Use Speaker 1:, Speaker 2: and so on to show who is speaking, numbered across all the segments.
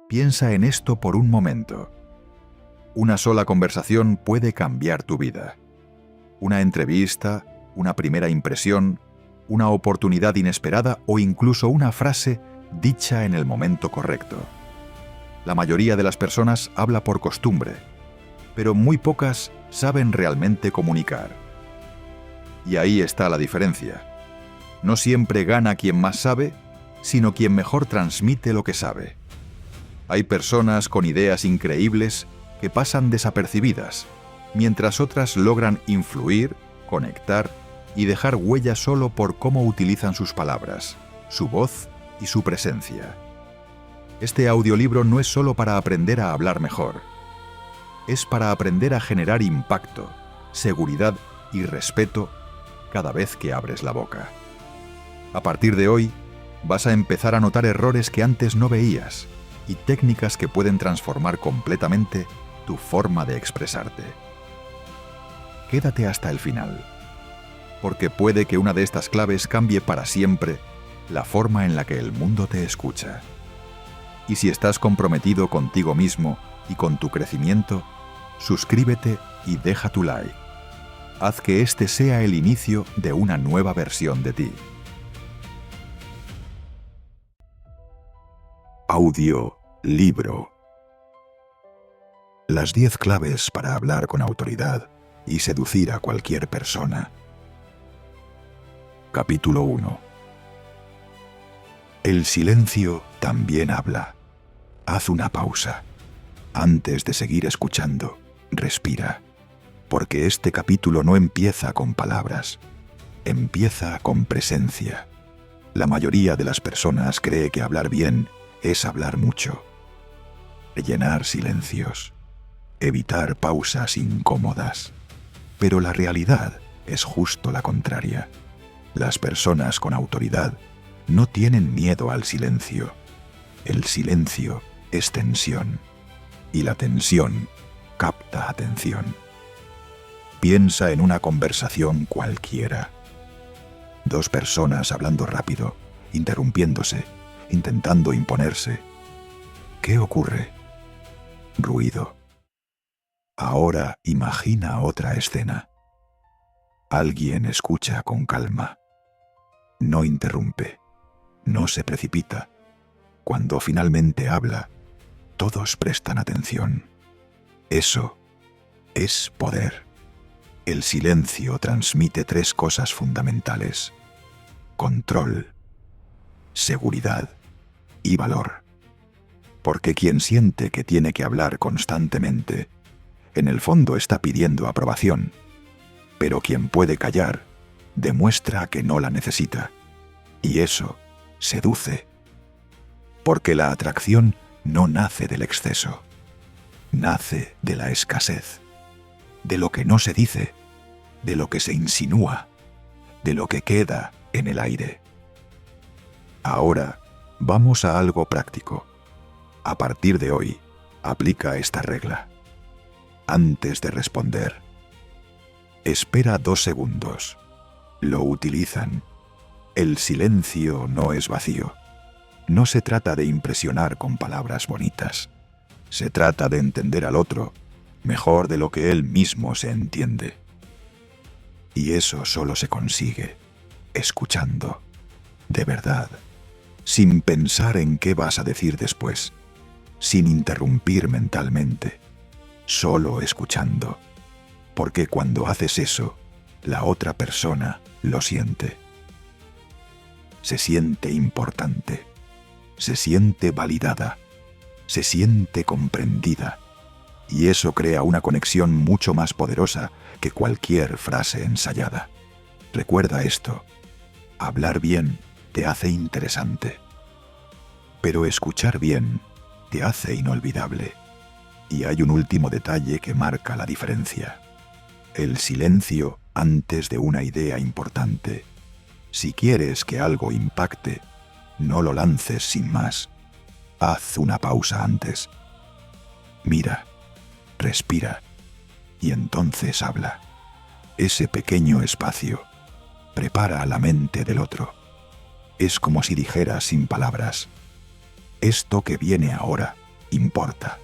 Speaker 1: Piensa en esto por un momento. Una sola conversación puede cambiar tu vida. Una entrevista, una primera impresión, una oportunidad inesperada o incluso una frase dicha en el momento correcto. La mayoría de las personas habla por costumbre, pero muy pocas saben realmente comunicar. Y ahí está la diferencia. No siempre gana quien más sabe, sino quien mejor transmite lo que sabe. Hay personas con ideas increíbles que pasan desapercibidas, mientras otras logran influir, conectar y dejar huella solo por cómo utilizan sus palabras, su voz y su presencia. Este audiolibro no es solo para aprender a hablar mejor. Es para aprender a generar impacto, seguridad y respeto cada vez que abres la boca. A partir de hoy, vas a empezar a notar errores que antes no veías y técnicas que pueden transformar completamente tu forma de expresarte. Quédate hasta el final, porque puede que una de estas claves cambie para siempre la forma en la que el mundo te escucha. Y si estás comprometido contigo mismo y con tu crecimiento, suscríbete y deja tu like. Haz que este sea el inicio de una nueva versión de ti. Audiolibro. Las 10 claves para hablar con autoridad y seducir a cualquier persona. Capítulo 1. El silencio también habla. Haz una pausa. Antes de seguir escuchando, respira. Porque este capítulo no empieza con palabras. Empieza con presencia. La mayoría de las personas cree que hablar bien es hablar mucho. Rellenar silencios. Evitar pausas incómodas. Pero la realidad es justo la contraria. Las personas con autoridad no tienen miedo al silencio. El silencio es tensión. Y la tensión capta atención. Piensa en una conversación cualquiera. 2 personas hablando rápido, interrumpiéndose, intentando imponerse. ¿Qué ocurre? Ruido. Ahora imagina otra escena. Alguien escucha con calma. No interrumpe. No se precipita. Cuando finalmente habla, todos prestan atención. Eso es poder. El silencio transmite 3 cosas fundamentales: control, seguridad y valor. Porque quien siente que tiene que hablar constantemente, en el fondo está pidiendo aprobación. Pero quien puede callar, demuestra que no la necesita. Y eso seduce. Porque la atracción no nace del exceso. Nace de la escasez. De lo que no se dice, de lo que se insinúa, de lo que queda en el aire. Ahora, vamos a algo práctico. A partir de hoy, aplica esta regla. Antes de responder, espera 2 segundos. Lo utilizan. El silencio no es vacío. No se trata de impresionar con palabras bonitas. Se trata de entender al otro mejor de lo que él mismo se entiende. Y eso solo se consigue escuchando, de verdad, sin pensar en qué vas a decir después, sin interrumpir mentalmente, solo escuchando. Porque cuando haces eso, la otra persona lo siente. Se siente importante, se siente validada, se siente comprendida. Y eso crea una conexión mucho más poderosa que cualquier frase ensayada. Recuerda esto: hablar bien te hace interesante. Pero escuchar bien te hace inolvidable. Y hay un último detalle que marca la diferencia: el silencio antes de una idea importante. Si quieres que algo impacte, no lo lances sin más. Haz una pausa antes. Mira, respira, y entonces habla. Ese pequeño espacio prepara a la mente del otro. Es como si dijera sin palabras: esto que viene ahora importa.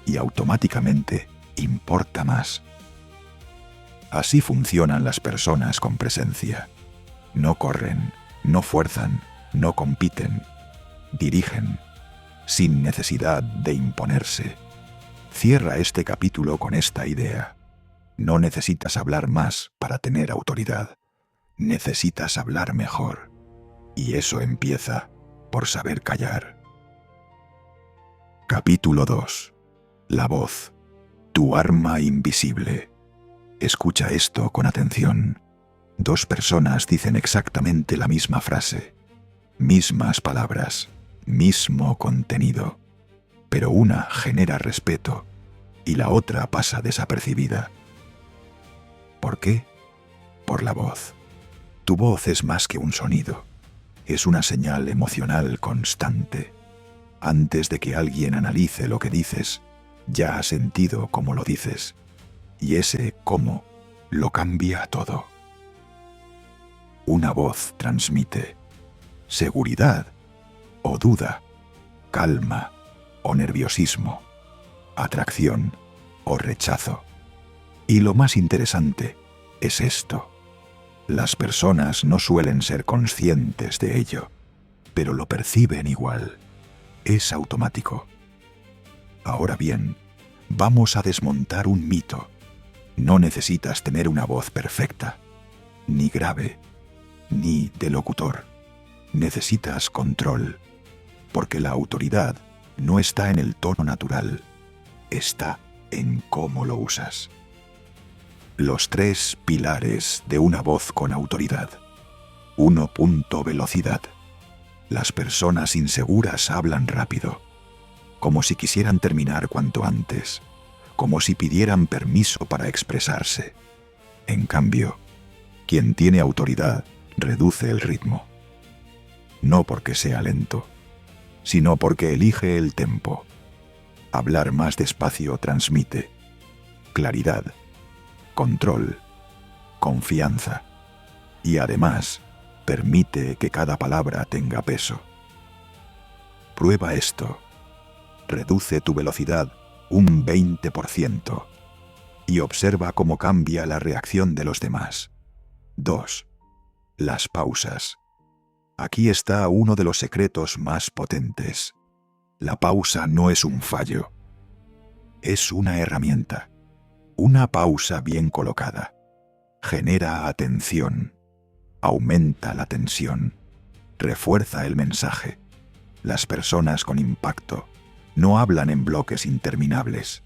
Speaker 1: Y automáticamente importa más. Así funcionan las personas con presencia. No corren, no fuerzan, no compiten. Dirigen, sin necesidad de imponerse. Cierra este capítulo con esta idea. No necesitas hablar más para tener autoridad. Necesitas hablar mejor. Y eso empieza por saber callar. Capítulo 2. La voz. Tu arma invisible. Escucha esto con atención. Dos personas dicen exactamente la misma frase. Mismas palabras. Mismo contenido. Pero una genera respeto y la otra pasa desapercibida. ¿Por qué? Por la voz. Tu voz es más que un sonido. Es una señal emocional constante. Antes de que alguien analice lo que dices, ya ha sentido cómo lo dices. Y ese cómo lo cambia todo. Una voz transmite seguridad o duda, calma o nerviosismo, atracción o rechazo. Y lo más interesante es esto. Las personas no suelen ser conscientes de ello, pero lo perciben igual. Es automático. Ahora bien, vamos a desmontar un mito. No necesitas tener una voz perfecta, ni grave, ni de locutor. Necesitas control, porque la autoridad no está en el tono natural, está en cómo lo usas. Los 3 pilares de una voz con autoridad. 1. Velocidad. Las personas inseguras hablan rápido, como si quisieran terminar cuanto antes, como si pidieran permiso para expresarse. En cambio, quien tiene autoridad reduce el ritmo. No porque sea lento, sino porque elige el tempo. Hablar más despacio transmite claridad, control, confianza y además permite que cada palabra tenga peso. Prueba esto. Reduce tu velocidad un 20% y observa cómo cambia la reacción de los demás. 2. Las pausas. Aquí está uno de los secretos más potentes. La pausa no es un fallo. Es una herramienta. Una pausa bien colocada genera atención, aumenta la tensión, refuerza el mensaje. Las personas con impacto no hablan en bloques interminables.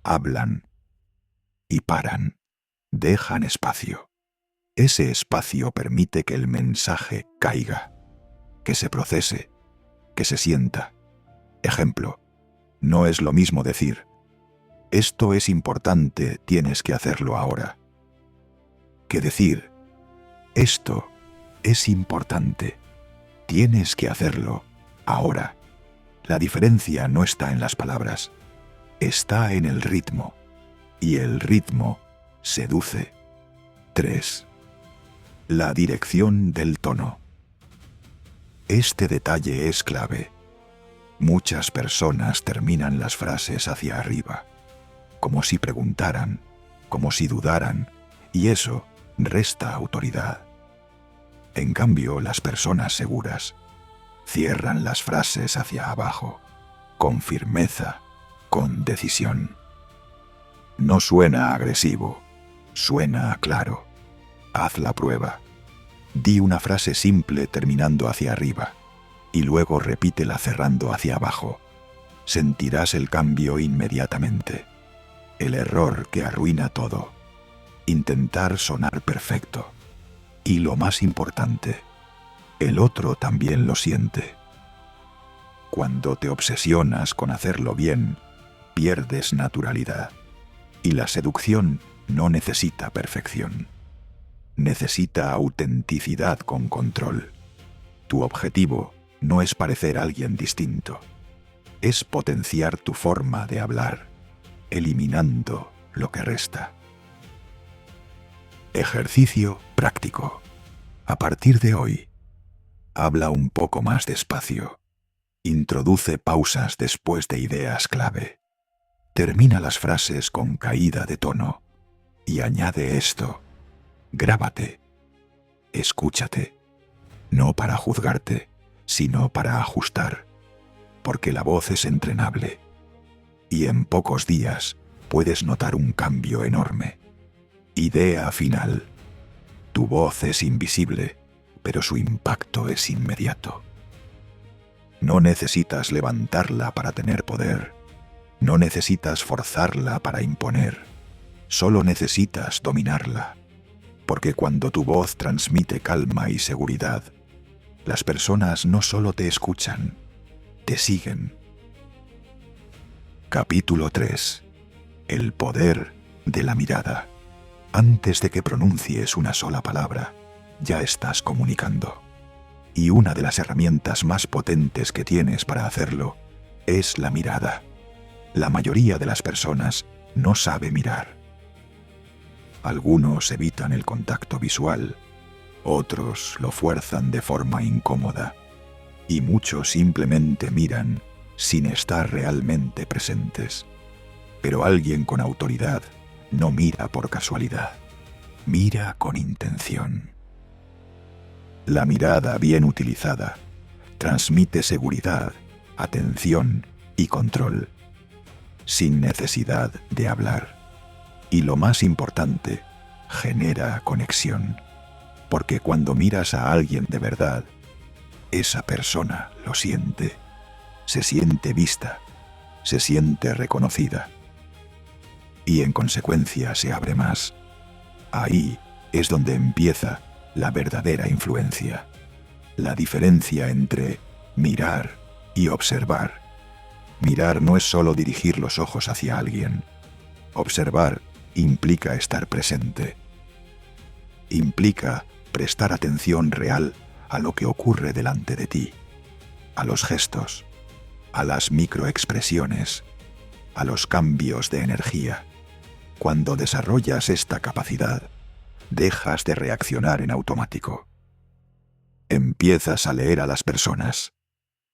Speaker 1: Hablan y paran, dejan espacio. Ese espacio permite que el mensaje caiga, que se procese, que se sienta. Ejemplo, no es lo mismo decir: esto es importante, tienes que hacerlo ahora, que decir: esto es importante, tienes que hacerlo ahora. La diferencia no está en las palabras, está en el ritmo, y el ritmo seduce. 3. La dirección del tono. Este detalle es clave. Muchas personas terminan las frases hacia arriba, como si preguntaran, como si dudaran, y eso resta autoridad. En cambio, las personas seguras cierran las frases hacia abajo, con firmeza, con decisión. No suena agresivo, suena claro. Haz la prueba. Di una frase simple terminando hacia arriba, y luego repítela cerrando hacia abajo. Sentirás el cambio inmediatamente. El error que arruina todo. Intentar sonar perfecto. Y lo más importante, el otro también lo siente. Cuando te obsesionas con hacerlo bien, pierdes naturalidad. Y la seducción no necesita perfección. Necesita autenticidad con control. Tu objetivo no es parecer alguien distinto. Es potenciar tu forma de hablar, eliminando lo que resta. Ejercicio práctico. A partir de hoy, habla un poco más despacio Introduce pausas después de ideas clave. Termina las frases con caída de tono. Y añade esto: grábate. Escúchate. No para juzgarte, sino para ajustar. Porque la voz es entrenable. Y en pocos días puedes notar un cambio enorme. Idea final. Tu voz es invisible, pero su impacto es inmediato. No necesitas levantarla para tener poder. No necesitas forzarla para imponer. Solo necesitas dominarla. Porque cuando tu voz transmite calma y seguridad, las personas no solo te escuchan, te siguen. Capítulo 3. El poder de la mirada. Antes de que pronuncies una sola palabra, ya estás comunicando. Y una de las herramientas más potentes que tienes para hacerlo es la mirada. La mayoría de las personas no sabe mirar. Algunos evitan el contacto visual, otros lo fuerzan de forma incómoda, y muchos simplemente miran sin estar realmente presentes. Pero alguien con autoridad no mira por casualidad, mira con intención. La mirada bien utilizada transmite seguridad, atención y control, sin necesidad de hablar. Y lo más importante, genera conexión, porque cuando miras a alguien de verdad, esa persona lo siente, se siente vista, se siente reconocida. Y en consecuencia se abre más. Ahí es donde empieza la verdadera influencia. La diferencia entre mirar y observar. Mirar no es solo dirigir los ojos hacia alguien. Observar implica estar presente. Implica prestar atención real a lo que ocurre delante de ti, a los gestos, a las microexpresiones, a los cambios de energía. Cuando desarrollas esta capacidad, dejas de reaccionar en automático. Empiezas a leer a las personas,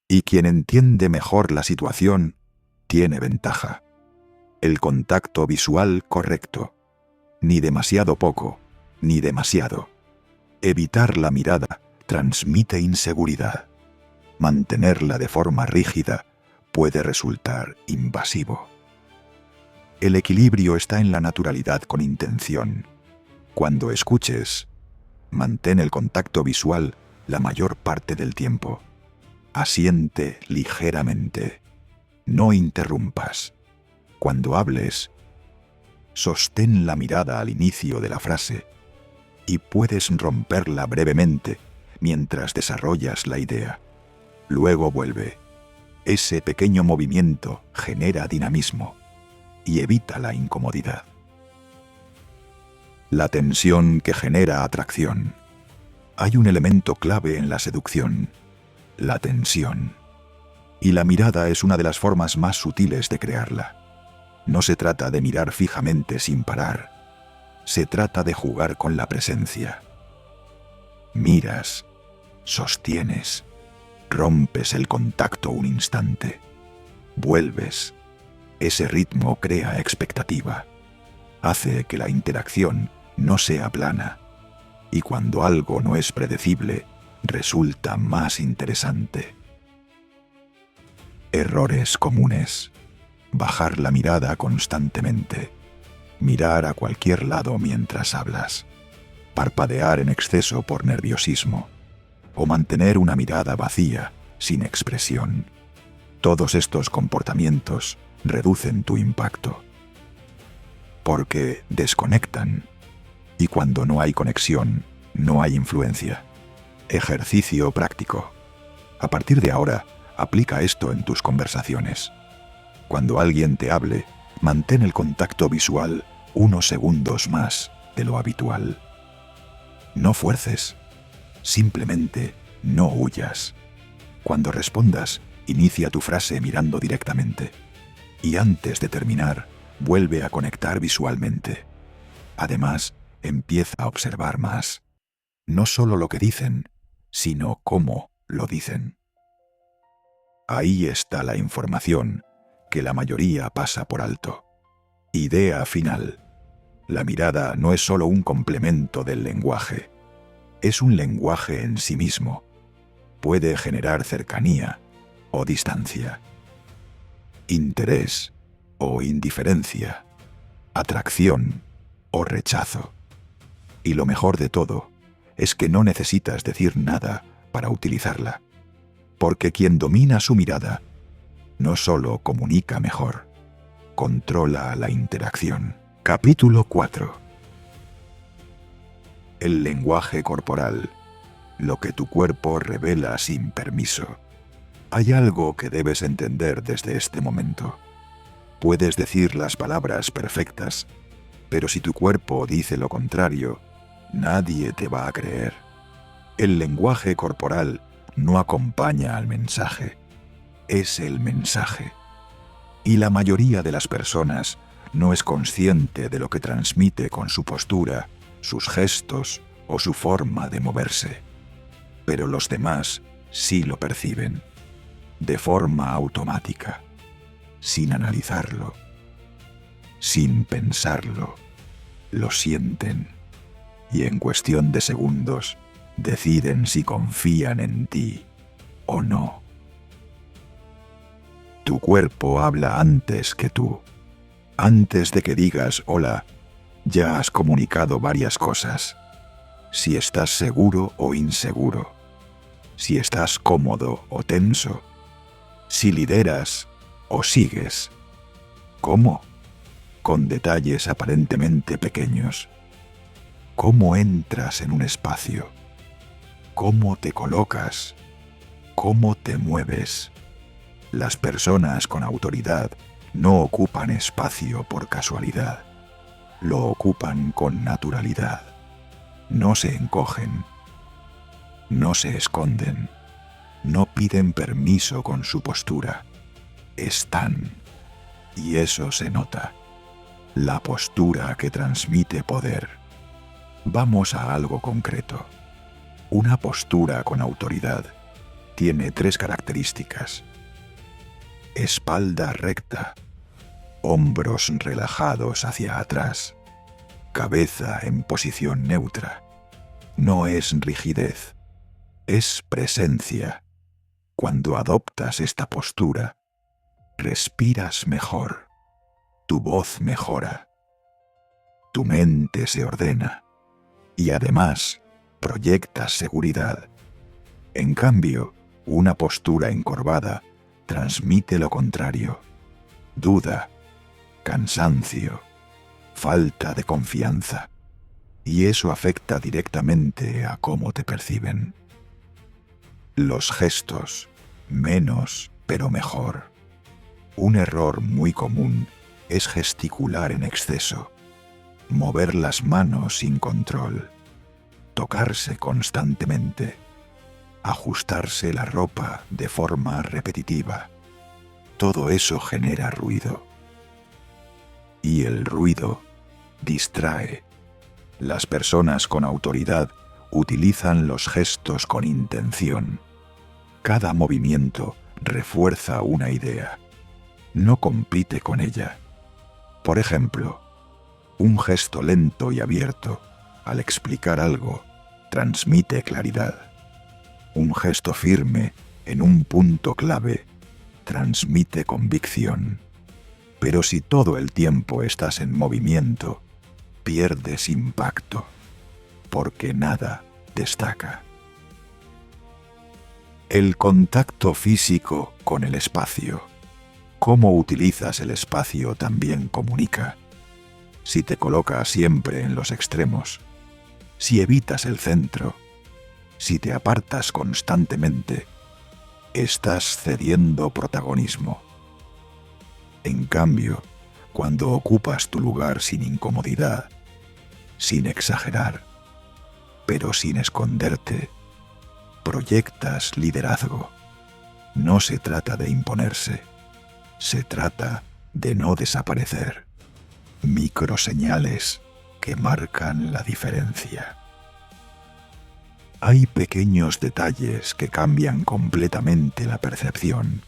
Speaker 1: y quien entiende mejor la situación tiene ventaja. El contacto visual correcto, ni demasiado poco, ni demasiado. Evitar la mirada transmite inseguridad. Mantenerla de forma rígida puede resultar invasivo. El equilibrio está en la naturalidad con intención. Cuando escuches, mantén el contacto visual la mayor parte del tiempo. Asiente ligeramente. No interrumpas. Cuando hables, sostén la mirada al inicio de la frase y puedes romperla brevemente mientras desarrollas la idea. Luego vuelve. Ese pequeño movimiento genera dinamismo y evita la incomodidad. La tensión que genera atracción. Hay un elemento clave en la seducción: la tensión. Y la mirada es una de las formas más sutiles de crearla. No se trata de mirar fijamente sin parar. Se trata de jugar con la presencia. Miras, sostienes, rompes el contacto un instante. Vuelves. Ese ritmo crea expectativa. Hace que la interacción no sea plana. Y cuando algo no es predecible, resulta más interesante. Errores comunes. Bajar la mirada constantemente. Mirar a cualquier lado mientras hablas. Parpadear en exceso por nerviosismo. O mantener una mirada vacía, sin expresión. Todos estos comportamientos reducen tu impacto. Porque desconectan. Y cuando no hay conexión, no hay influencia. Ejercicio práctico. A partir de ahora, aplica esto en tus conversaciones. Cuando alguien te hable, mantén el contacto visual unos segundos más de lo habitual. No fuerces. Simplemente no huyas. Cuando respondas, inicia tu frase mirando directamente. Y antes de terminar, vuelve a conectar visualmente. Además, empieza a observar más. No solo lo que dicen, sino cómo lo dicen. Ahí está la información que la mayoría pasa por alto. Idea final. La mirada no es solo un complemento del lenguaje. Es un lenguaje en sí mismo. Puede generar cercanía o distancia, interés o indiferencia, atracción o rechazo. Y lo mejor de todo es que no necesitas decir nada para utilizarla, porque quien domina su mirada no solo comunica mejor, controla la interacción. Capítulo 4. El lenguaje corporal, lo que tu cuerpo revela sin permiso. Hay algo que debes entender desde este momento. Puedes decir las palabras perfectas, pero si tu cuerpo dice lo contrario, nadie te va a creer. El lenguaje corporal no acompaña al mensaje, es el mensaje. Y la mayoría de las personas no es consciente de lo que transmite con su postura, sus gestos o su forma de moverse. Pero los demás sí lo perciben, de forma automática, sin analizarlo, sin pensarlo. Lo sienten y en cuestión de segundos deciden si confían en ti o no. Tu cuerpo habla antes que tú. Antes de que digas hola, ya has comunicado varias cosas. Si estás seguro o inseguro, si estás cómodo o tenso, si lideras o sigues. ¿Cómo? Con detalles aparentemente pequeños. ¿Cómo entras en un espacio? ¿Cómo te colocas? ¿Cómo te mueves? Las personas con autoridad no ocupan espacio por casualidad. Lo ocupan con naturalidad. No se encogen. No se esconden. No piden permiso con su postura. Están. Y eso se nota. La postura que transmite poder. Vamos a algo concreto. Una postura con autoridad tiene 3 características. Espalda recta, hombros relajados hacia atrás, cabeza en posición neutra. No es rigidez, es presencia. Cuando adoptas esta postura, respiras mejor, tu voz mejora, tu mente se ordena y además proyectas seguridad. En cambio, una postura encorvada transmite lo contrario: duda, cansancio, falta de confianza. Y eso afecta directamente a cómo te perciben. Los gestos, menos pero mejor. Un error muy común es gesticular en exceso, mover las manos sin control, tocarse constantemente, ajustarse la ropa de forma repetitiva. Todo eso genera ruido. Y el ruido distrae. Las personas con autoridad utilizan los gestos con intención. Cada movimiento refuerza una idea. No compite con ella. Por ejemplo, un gesto lento y abierto, al explicar algo, transmite claridad. Un gesto firme en un punto clave transmite convicción. Pero si todo el tiempo estás en movimiento, pierdes impacto, porque nada destaca. El contacto físico con el espacio. Cómo utilizas el espacio también comunica. Si te colocas siempre en los extremos, si evitas el centro, si te apartas constantemente, estás cediendo protagonismo. En cambio, cuando ocupas tu lugar sin incomodidad, sin exagerar, pero sin esconderte, proyectas liderazgo. No se trata de imponerse, se trata de no desaparecer. Microseñales que marcan la diferencia. Hay pequeños detalles que cambian completamente la percepción.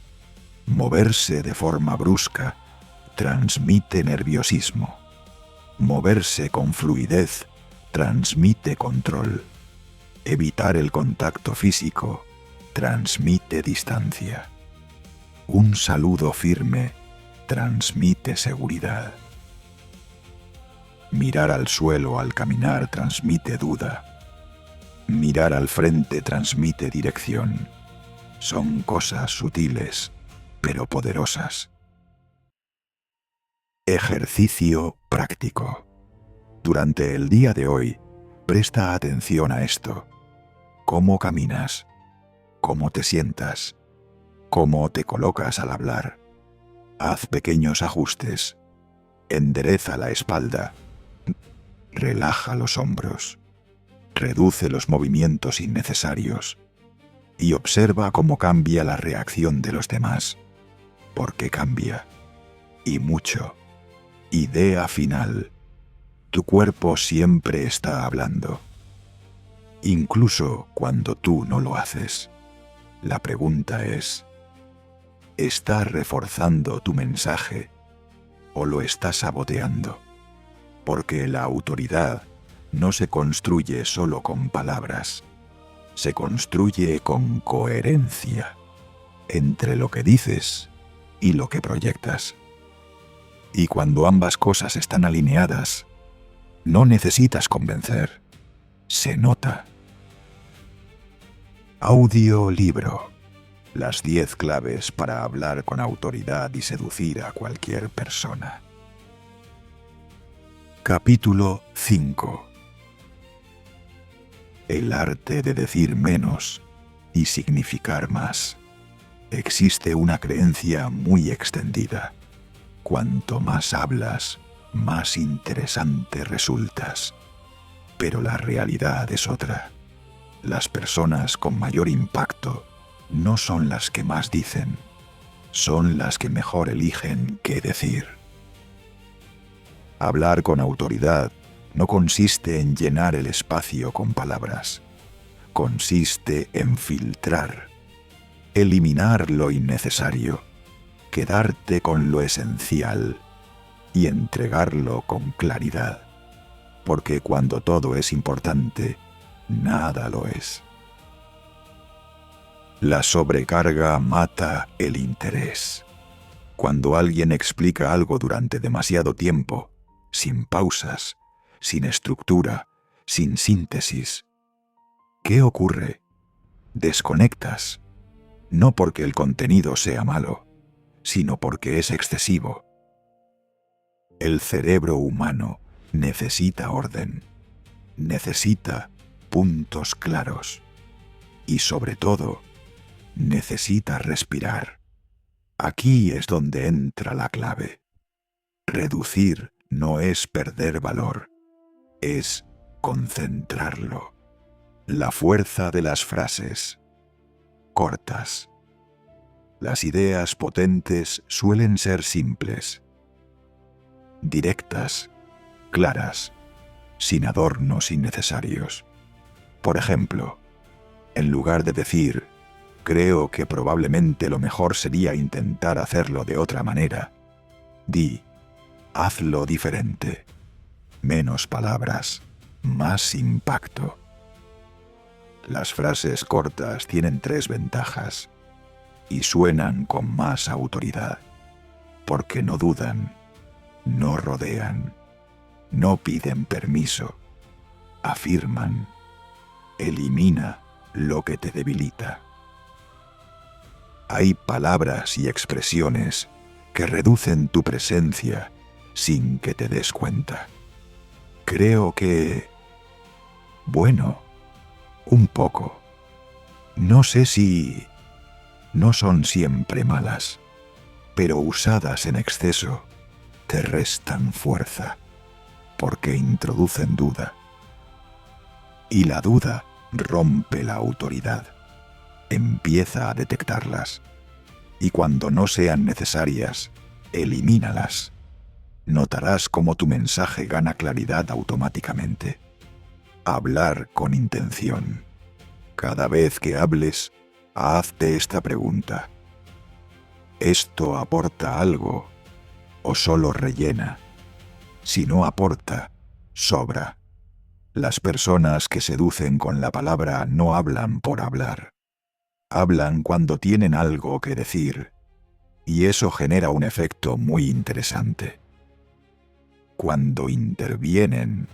Speaker 1: Moverse de forma brusca transmite nerviosismo. Moverse con fluidez transmite control. Evitar el contacto físico transmite distancia. Un saludo firme transmite seguridad. Mirar al suelo al caminar transmite duda. Mirar al frente transmite dirección. Son cosas sutiles, pero poderosas. Ejercicio práctico. Durante el día de hoy, presta atención a esto. ¿Cómo caminas? ¿Cómo te sientas? ¿Cómo te colocas al hablar? Haz pequeños ajustes. Endereza la espalda. Relaja los hombros. Reduce los movimientos innecesarios. Y observa cómo cambia la reacción de los demás. Porque cambia. Y mucho. Idea final. Tu cuerpo siempre está hablando. Incluso cuando tú no lo haces. La pregunta es, ¿estás reforzando tu mensaje o lo estás saboteando? Porque la autoridad no se construye solo con palabras. Se construye con coherencia entre lo que dices y lo que proyectas. Y cuando ambas cosas están alineadas, no necesitas convencer. Se nota. Audiolibro. Las 10 claves para hablar con autoridad y seducir a cualquier persona. Capítulo 5. El arte de decir menos y significar más. Existe una creencia muy extendida. Cuanto más hablas, más interesante resultas. Pero la realidad es otra. Las personas con mayor impacto no son las que más dicen, son las que mejor eligen qué decir. Hablar con autoridad no consiste en llenar el espacio con palabras. Consiste en filtrar, eliminar lo innecesario, quedarte con lo esencial y entregarlo con claridad. Porque cuando todo es importante, nada lo es. La sobrecarga mata el interés. Cuando alguien explica algo durante demasiado tiempo, sin pausas, sin estructura, sin síntesis, ¿qué ocurre? Desconectas. No porque el contenido sea malo, sino porque es excesivo. El cerebro humano necesita orden, necesita puntos claros y, sobre todo, necesita respirar. Aquí es donde entra la clave. Reducir no es perder valor, es concentrarlo. La fuerza de las frases cortas. Las ideas potentes suelen ser simples, directas, claras, sin adornos innecesarios. Por ejemplo, en lugar de decir, creo que probablemente lo mejor sería intentar hacerlo de otra manera, di, hazlo diferente. Menos palabras, más impacto. Las frases cortas tienen 3 ventajas y suenan con más autoridad, porque no dudan, no rodean, no piden permiso, afirman, elimina lo que te debilita. Hay palabras y expresiones que reducen tu presencia sin que te des cuenta. Creo que... bueno, un poco. No sé si... no son siempre malas, pero usadas en exceso te restan fuerza, porque introducen duda. Y la duda rompe la autoridad. Empieza a detectarlas. Y cuando no sean necesarias, elimínalas. Notarás cómo tu mensaje gana claridad automáticamente. Hablar con intención. Cada vez que hables, hazte esta pregunta. ¿Esto aporta algo o solo rellena? Si no aporta, sobra. Las personas que seducen con la palabra no hablan por hablar. Hablan cuando tienen algo que decir, y eso genera un efecto muy interesante. Cuando intervienen,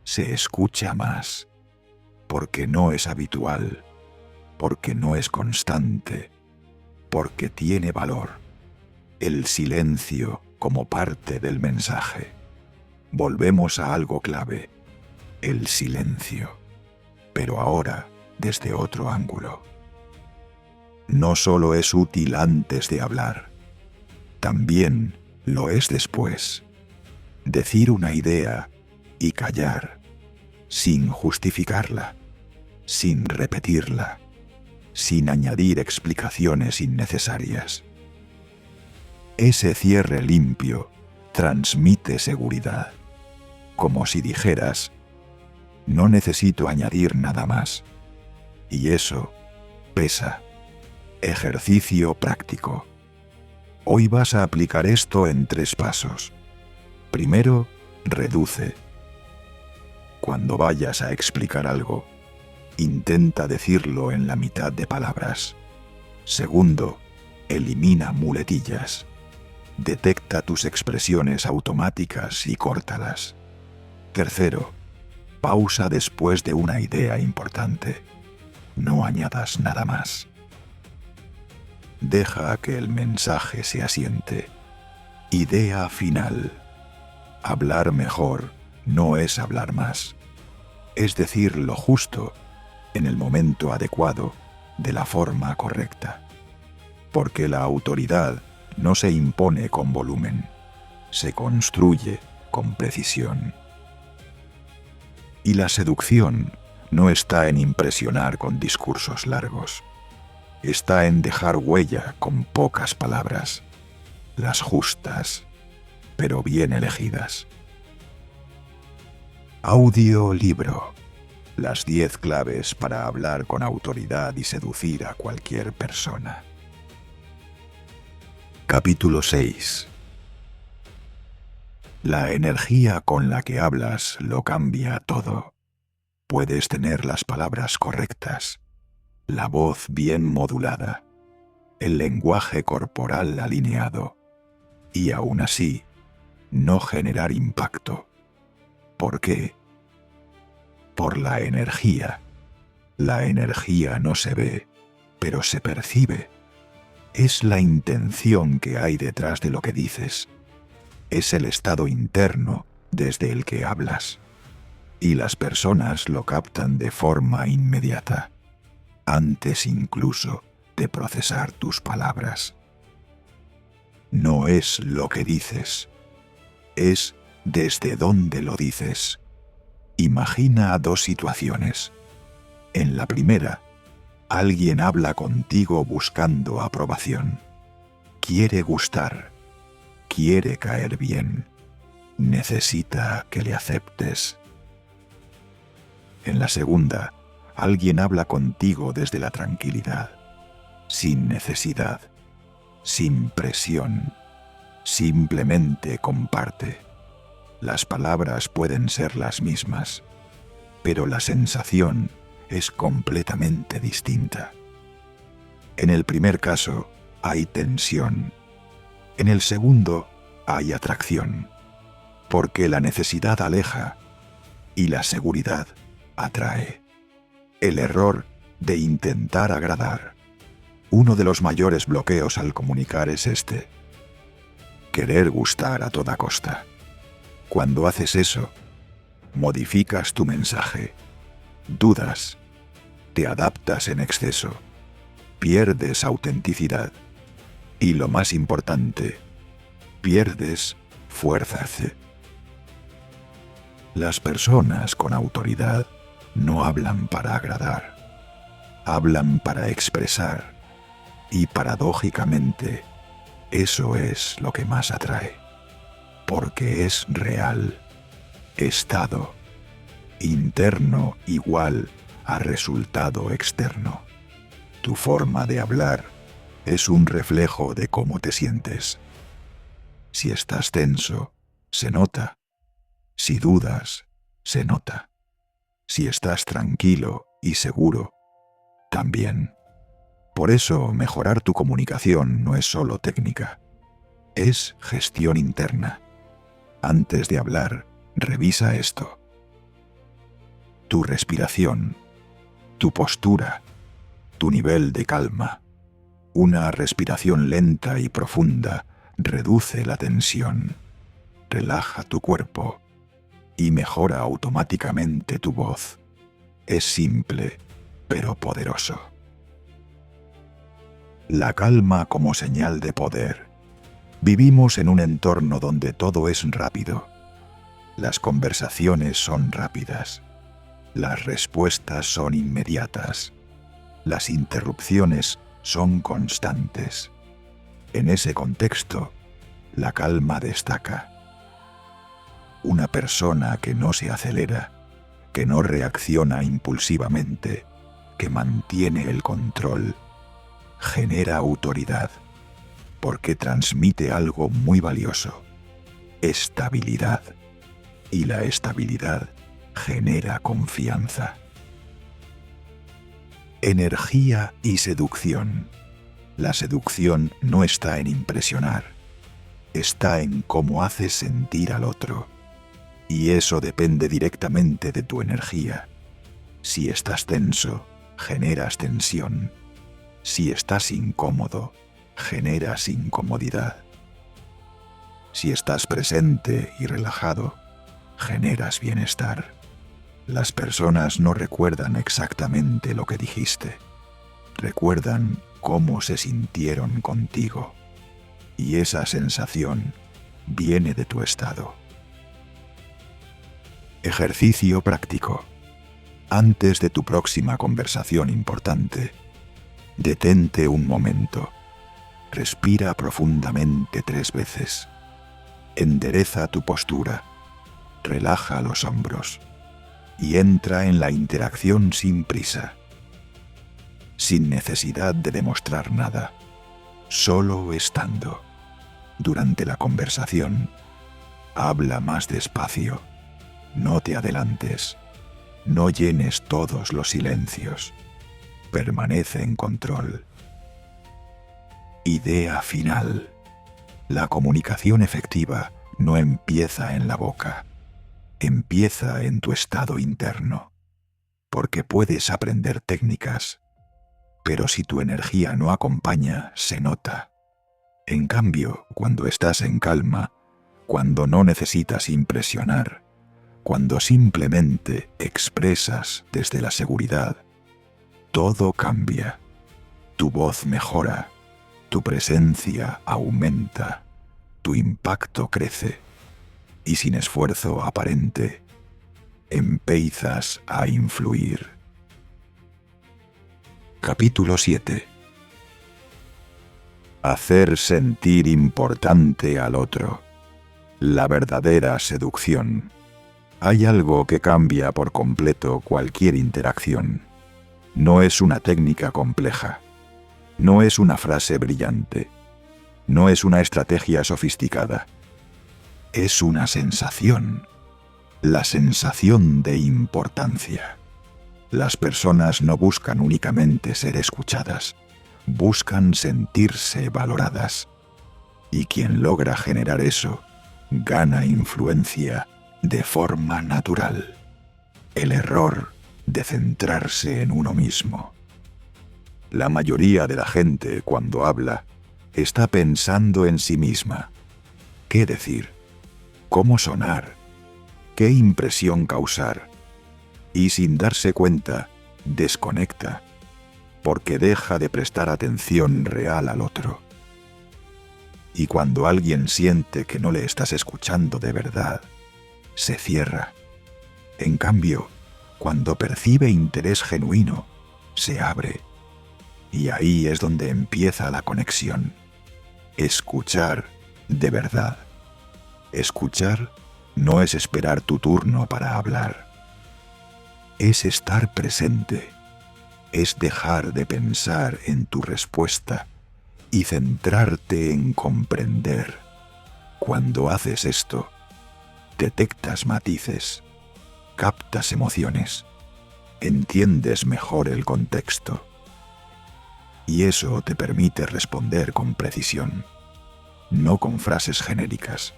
Speaker 1: se escucha más, porque no es habitual, porque no es constante, porque tiene valor. El silencio como parte del mensaje. Volvemos a algo clave, el silencio, pero ahora desde otro ángulo. No solo es útil antes de hablar, también lo es después. Decir una idea y callar, sin justificarla, sin repetirla, sin añadir explicaciones innecesarias. Ese cierre limpio transmite seguridad, como si dijeras, no necesito añadir nada más. Y eso pesa. Ejercicio práctico. Hoy vas a aplicar esto en 3 pasos. Primero, reduce. Cuando vayas a explicar algo, intenta decirlo en la mitad de palabras. Segundo, elimina muletillas. Detecta tus expresiones automáticas y córtalas. Tercero, pausa después de una idea importante. No añadas nada más. Deja que el mensaje se asiente. Idea final. Hablar mejor no es hablar más. Es decir lo justo, en el momento adecuado, de la forma correcta. Porque la autoridad no se impone con volumen, se construye con precisión. Y la seducción no está en impresionar con discursos largos. Está en dejar huella con pocas palabras, las justas, pero bien elegidas. Audiolibro. Las 10 claves para hablar con autoridad y seducir a cualquier persona. Capítulo 6. La energía con la que hablas lo cambia todo. Puedes tener las palabras correctas, la voz bien modulada, el lenguaje corporal alineado, y aún así, no generar impacto. ¿Por qué? Por la energía. La energía no se ve, pero se percibe. Es la intención que hay detrás de lo que dices. Es el estado interno desde el que hablas. Y las personas lo captan de forma inmediata, antes incluso de procesar tus palabras. No es lo que dices, es desde dónde lo dices. Imagina 2 situaciones. En la primera, alguien habla contigo buscando aprobación. Quiere gustar, quiere caer bien, necesita que le aceptes. En la segunda, alguien habla contigo desde la tranquilidad, sin necesidad, sin presión, simplemente comparte. Las palabras pueden ser las mismas, pero la sensación es completamente distinta. En el primer caso, hay tensión. En el segundo, hay atracción, porque la necesidad aleja y la seguridad atrae. El error de intentar agradar. Uno de los mayores bloqueos al comunicar es este: querer gustar a toda costa. Cuando haces eso, modificas tu mensaje, dudas, te adaptas en exceso, pierdes autenticidad y, lo más importante, pierdes fuerza. Las personas con autoridad no hablan para agradar, hablan para expresar, y paradójicamente, eso es lo que más atrae, porque es real, estado, interno igual a resultado externo. Tu forma de hablar Es un reflejo de cómo te sientes. Si estás tenso, se nota. Si dudas, se nota. Si estás tranquilo y seguro, también. Por eso, mejorar tu comunicación no es solo técnica. Es gestión interna. Antes de hablar, revisa esto. Tu respiración, tu postura, tu nivel de calma. Una respiración lenta y profunda reduce la tensión, relaja tu cuerpo y mejora automáticamente tu voz. Es simple, pero poderoso. La calma como señal de poder. Vivimos en un entorno donde todo es rápido. Las conversaciones son rápidas. Las respuestas son inmediatas. Las interrupciones son constantes. En ese contexto, la calma destaca. Una persona que no se acelera, que no reacciona impulsivamente, que mantiene el control, genera autoridad, porque transmite algo muy valioso: estabilidad. Y la estabilidad genera confianza. Energía y seducción. La seducción no está en impresionar, está en cómo haces sentir al otro. Y eso depende directamente de tu energía. Si estás tenso, generas tensión. Si estás incómodo, generas incomodidad. Si estás presente y relajado, generas bienestar. Las personas no recuerdan exactamente lo que dijiste. Recuerdan cómo se sintieron contigo. Y esa sensación viene de tu estado. Ejercicio práctico. Antes de tu próxima conversación importante, detente un momento. Respira profundamente 3 veces. Endereza tu postura. Relaja los hombros. Y entra en la interacción sin prisa. Sin necesidad de demostrar nada. Solo estando. Durante la conversación, habla más despacio. No te adelantes. No llenes todos los silencios. Permanece en control. Idea final. La comunicación efectiva no empieza en la boca. Empieza en tu estado interno. Porque puedes aprender técnicas, pero si tu energía no acompaña, se nota. En cambio, cuando estás en calma, cuando no necesitas impresionar, cuando simplemente expresas desde la seguridad, todo cambia. Tu voz mejora, tu presencia aumenta, tu impacto crece, y sin esfuerzo aparente, empiezas a influir. Capítulo 7. Hacer sentir importante al otro. La verdadera seducción. Hay algo que cambia por completo cualquier interacción. No es una técnica compleja. No es una frase brillante. No es una estrategia sofisticada. Es una sensación. La sensación de importancia. Las personas no buscan únicamente ser escuchadas. Buscan sentirse valoradas. Y quien logra generar eso, gana influencia de forma natural. El error de centrarse en uno mismo. La mayoría de la gente, cuando habla, está pensando en sí misma. ¿Qué decir? ¿Cómo sonar? ¿Qué impresión causar? Y sin darse cuenta, desconecta, porque deja de prestar atención real al otro. Y cuando alguien siente que no le estás escuchando de verdad, se cierra. En cambio, cuando percibe interés genuino, se abre. Y ahí es donde empieza la conexión. Escuchar de verdad. Escuchar no es esperar tu turno para hablar. Es estar presente. Es dejar de pensar en tu respuesta y centrarte en comprender. Cuando haces esto, detectas matices, captas emociones, entiendes mejor el contexto. Y eso te permite responder con precisión, no con frases genéricas,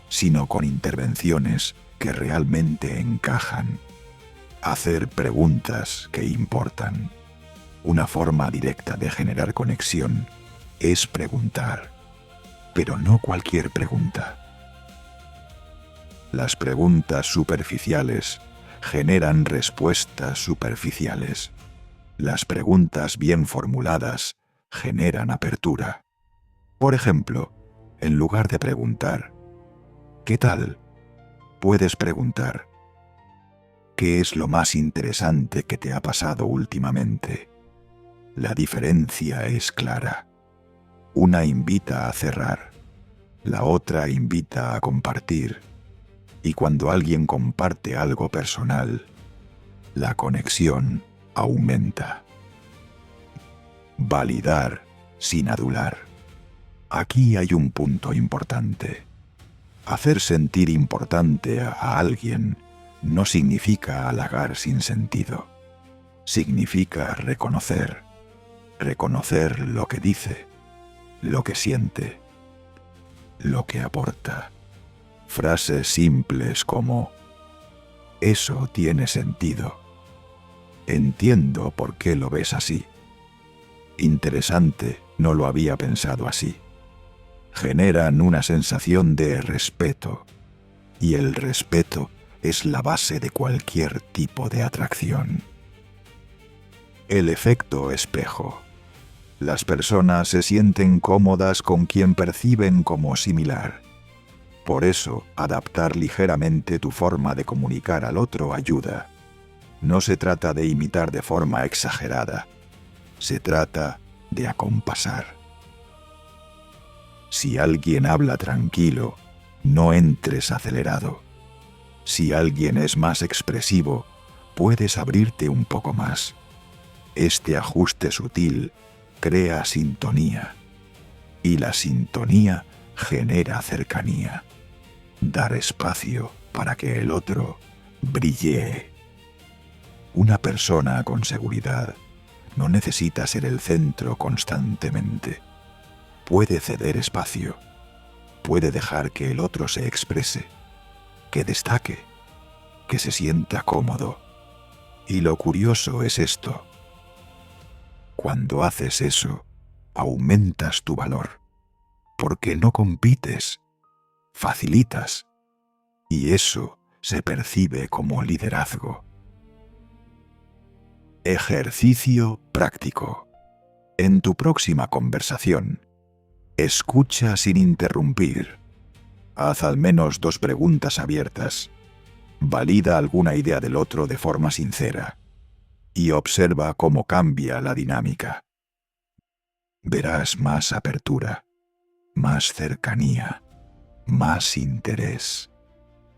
Speaker 1: sino con intervenciones que realmente encajan. Hacer preguntas que importan. Una forma directa de generar conexión es preguntar, pero no cualquier pregunta. Las preguntas superficiales generan respuestas superficiales. Las preguntas bien formuladas generan apertura. Por ejemplo, en lugar de preguntar ¿qué tal?, puedes preguntar ¿qué es lo más interesante que te ha pasado últimamente? La diferencia es clara. Una invita a cerrar, la otra invita a compartir. Y cuando alguien comparte algo personal, la conexión aumenta. Validar sin adular. Aquí hay un punto importante. Hacer sentir importante a alguien no significa halagar sin sentido. Significa reconocer lo que dice, lo que siente, lo que aporta. Frases simples como «eso tiene sentido», «entiendo por qué lo ves así», «interesante, no lo había pensado así», generan una sensación de respeto, y el respeto es la base de cualquier tipo de atracción. El efecto espejo. Las personas se sienten cómodas con quien perciben como similar. Por eso, adaptar ligeramente tu forma de comunicar al otro ayuda. No se trata de imitar de forma exagerada. Se trata de acompasar. Si alguien habla tranquilo, no entres acelerado. Si alguien es más expresivo, puedes abrirte un poco más. Este ajuste sutil crea sintonía. Y la sintonía genera cercanía. Dar espacio para que el otro brille. Una persona con seguridad no necesita ser el centro constantemente. Puede ceder espacio. Puede dejar que el otro se exprese, que destaque, que se sienta cómodo. Y lo curioso es esto. Cuando haces eso, aumentas tu valor, porque no compites, facilitas, y eso se percibe como liderazgo. Ejercicio práctico. En tu próxima conversación, escucha sin interrumpir. Haz al menos 2 preguntas abiertas. Valida alguna idea del otro de forma sincera. Y observa cómo cambia la dinámica. Verás más apertura, más cercanía, más interés.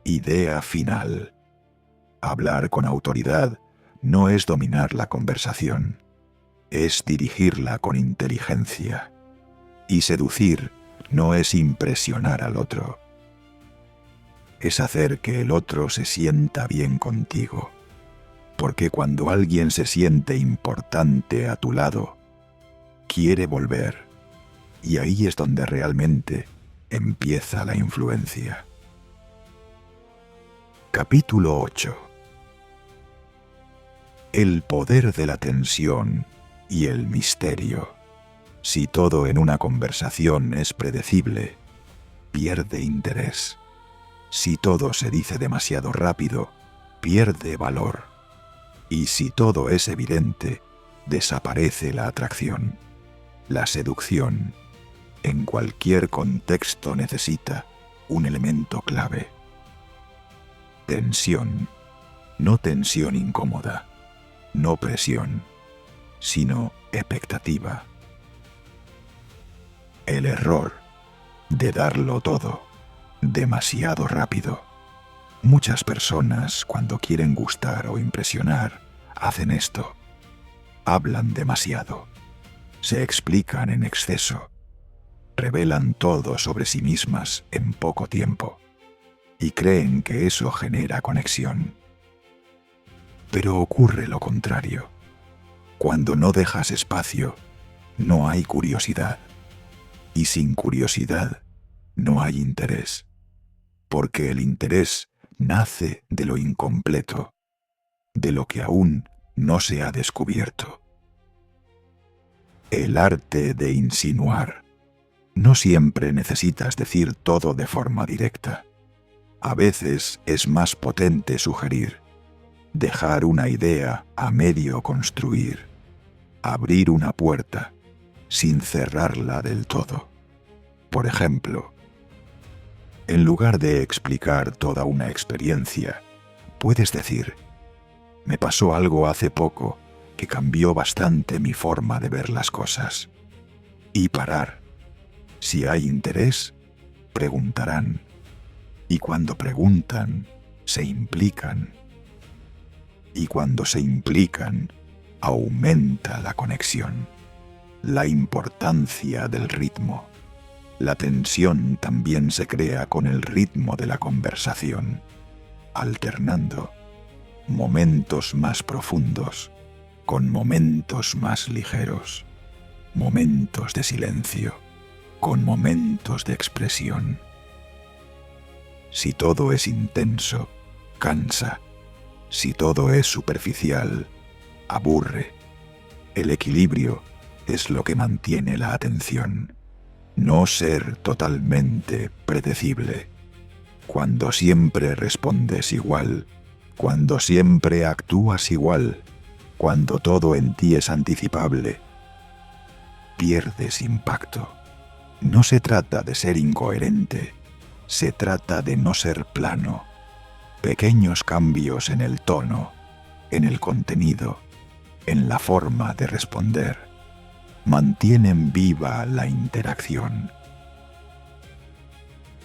Speaker 1: Idea final. Hablar con autoridad no es dominar la conversación, es dirigirla con inteligencia. Y seducir no es impresionar al otro, es hacer que el otro se sienta bien contigo. Porque cuando alguien se siente importante a tu lado, quiere volver. Y ahí es donde realmente empieza la influencia. Capítulo 8. El poder de la tensión y el misterio. Si todo en una conversación es predecible, pierde interés. Si todo se dice demasiado rápido, pierde valor. Y si todo es evidente, desaparece la atracción. La seducción, en cualquier contexto, necesita un elemento clave. Tensión. No tensión incómoda, no presión, sino expectativa. El error de darlo todo demasiado rápido. Muchas personas, cuando quieren gustar o impresionar, hacen esto. Hablan demasiado. se explican en exceso, revelan todo sobre sí mismas en poco tiempo y creen que eso genera conexión. Pero ocurre lo contrario. Cuando no dejas espacio, no hay curiosidad. Y sin curiosidad, no hay interés. Porque el interés nace de lo incompleto, de lo que aún no se ha descubierto. El arte de insinuar. No siempre necesitas decir todo de forma directa. A veces es más potente sugerir, dejar una idea a medio construir, abrir una puerta sin cerrarla del todo. Por ejemplo, en lugar de explicar toda una experiencia, puedes decir, me pasó algo hace poco que cambió bastante mi forma de ver las cosas. Y parar. Si hay interés, preguntarán. Y cuando preguntan, se implican. Y cuando se implican, aumenta la conexión, la importancia del ritmo. La tensión también se crea con el ritmo de la conversación, alternando momentos más profundos con momentos más ligeros, momentos de silencio con momentos de expresión. Si todo es intenso, cansa. Si todo es superficial, aburre. El equilibrio es lo que mantiene la atención. No ser totalmente predecible. Cuando siempre respondes igual, cuando siempre actúas igual, cuando todo en ti es anticipable, pierdes impacto. No se trata de ser incoherente, se trata de no ser plano. Pequeños cambios en el tono, en el contenido, en la forma de responder, mantienen viva la interacción.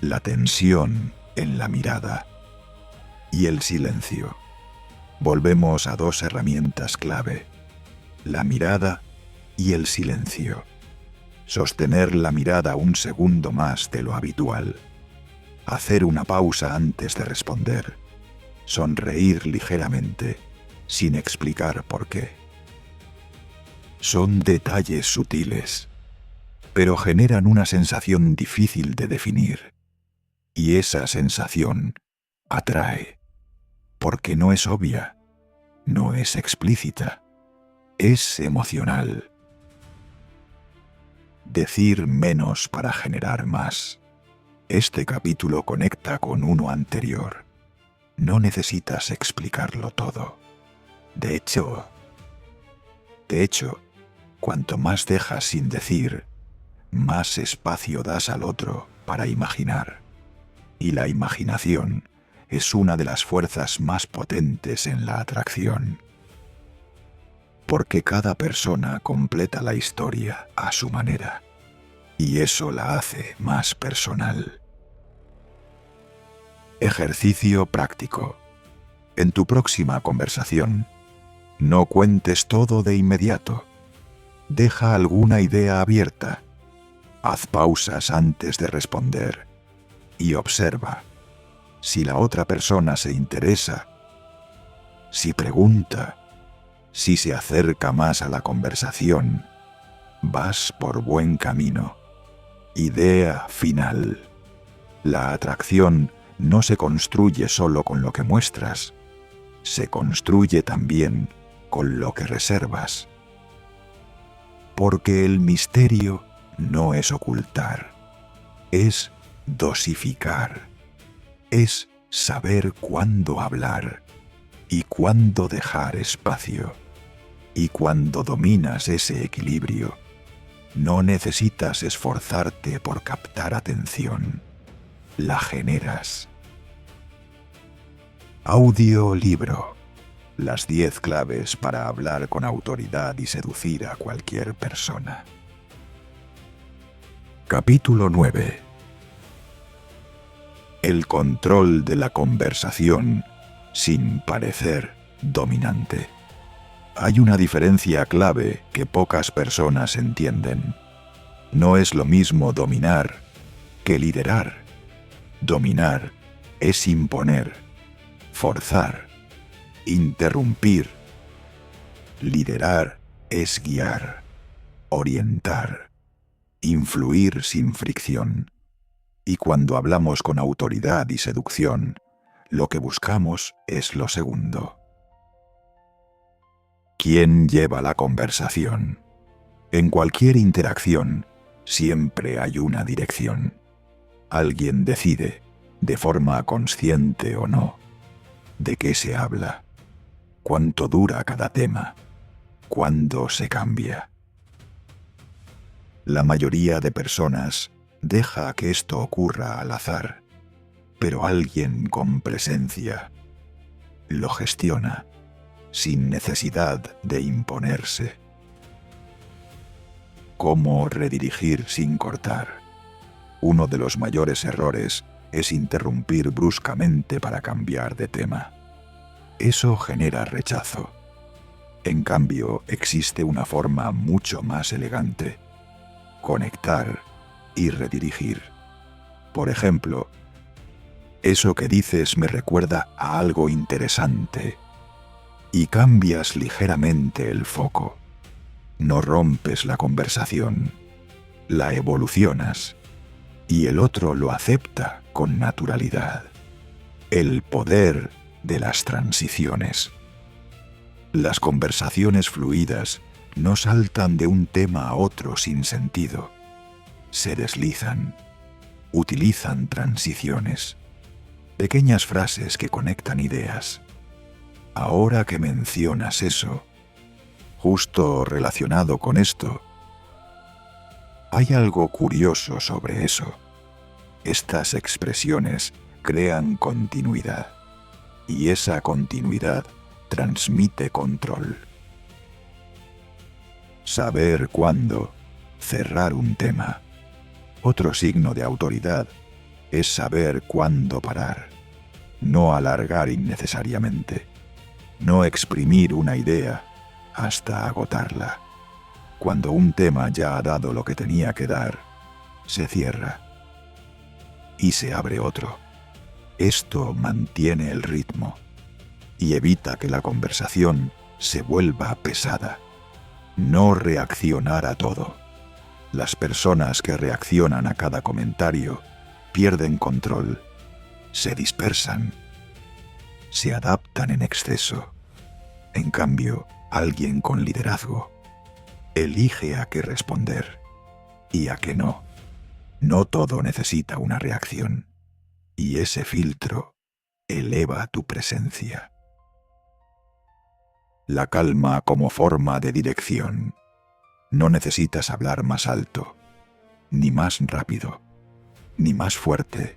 Speaker 1: La tensión en la mirada y el silencio. Volvemos a dos herramientas clave, la mirada y el silencio. Sostener la mirada un segundo más de lo habitual. Hacer una pausa antes de responder. Sonreír ligeramente, sin explicar por qué. Son detalles sutiles, pero generan una sensación difícil de definir. Y esa sensación atrae, porque no es obvia, no es explícita, es emocional. Decir menos para generar más. Este capítulo conecta con uno anterior. No necesitas explicarlo todo. De hecho, cuanto más dejas sin decir, más espacio das al otro para imaginar. Y la imaginación es una de las fuerzas más potentes en la atracción. Porque cada persona completa la historia a su manera, y eso la hace más personal. Ejercicio práctico. En tu próxima conversación, no cuentes todo de inmediato. Deja alguna idea abierta. Haz pausas antes de responder y observa si la otra persona se interesa, si pregunta, si se acerca más a la conversación. Vas por buen camino. Idea final. La atracción no se construye solo con lo que muestras, se construye también con lo que reservas. Porque el misterio no es ocultar, es dosificar, es saber cuándo hablar y cuándo dejar espacio. Y cuando dominas ese equilibrio, no necesitas esforzarte por captar atención, la generas. Audiolibro. Las 10 claves para hablar con autoridad y seducir a cualquier persona. Capítulo 9. El control de la conversación sin parecer dominante. Hay una diferencia clave que pocas personas entienden. No es lo mismo dominar que liderar. Dominar es imponer, forzar, interrumpir. Liderar es guiar, orientar, influir sin fricción. Y cuando hablamos con autoridad y seducción, lo que buscamos es lo segundo. ¿Quién lleva la conversación? En cualquier interacción, siempre hay una dirección. Alguien decide, de forma consciente o no, de qué se habla, cuánto dura cada tema, cuándo se cambia. La mayoría de personas deja que esto ocurra al azar, pero alguien con presencia lo gestiona sin necesidad de imponerse. ¿Cómo redirigir sin cortar? Uno de los mayores errores es interrumpir bruscamente para cambiar de tema. Eso genera rechazo. En cambio, existe una forma mucho más elegante: conectar y redirigir. Por ejemplo, eso que dices me recuerda a algo interesante, y cambias ligeramente el foco. No rompes la conversación, la evolucionas, y el otro lo acepta con naturalidad. El poder de las transiciones. Las conversaciones fluidas no saltan de un tema a otro sin sentido. Se deslizan, utilizan transiciones, pequeñas frases que conectan ideas. Ahora que mencionas eso, justo relacionado con esto, hay algo curioso sobre eso. Estas expresiones crean continuidad, y esa continuidad transmite control. Saber cuándo cerrar un tema. Otro signo de autoridad es saber cuándo parar, no alargar innecesariamente, no exprimir una idea hasta agotarla. Cuando un tema ya ha dado lo que tenía que dar, se cierra y se abre otro. Esto mantiene el ritmo y evita que la conversación se vuelva pesada. No reaccionar a todo. Las personas que reaccionan a cada comentario pierden control, se dispersan, se adaptan en exceso. En cambio, alguien con liderazgo elige a qué responder y a qué no. No todo necesita una reacción, y ese filtro eleva tu presencia. La calma como forma de dirección. No necesitas hablar más alto, ni más rápido, ni más fuerte.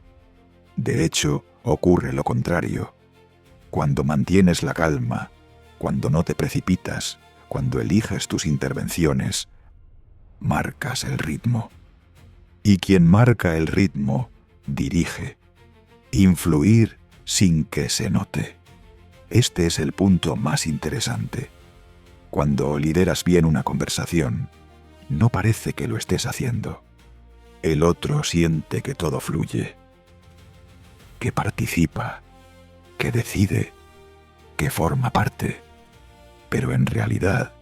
Speaker 1: De hecho, ocurre lo contrario. Cuando mantienes la calma, cuando no te precipitas, cuando eliges tus intervenciones, marcas el ritmo. Y quien marca el ritmo, dirige. Influir sin que se note. Este es el punto más interesante. Cuando lideras bien una conversación, no parece que lo estés haciendo. El otro siente que todo fluye, que participa, que decide, que forma parte. Pero en realidad,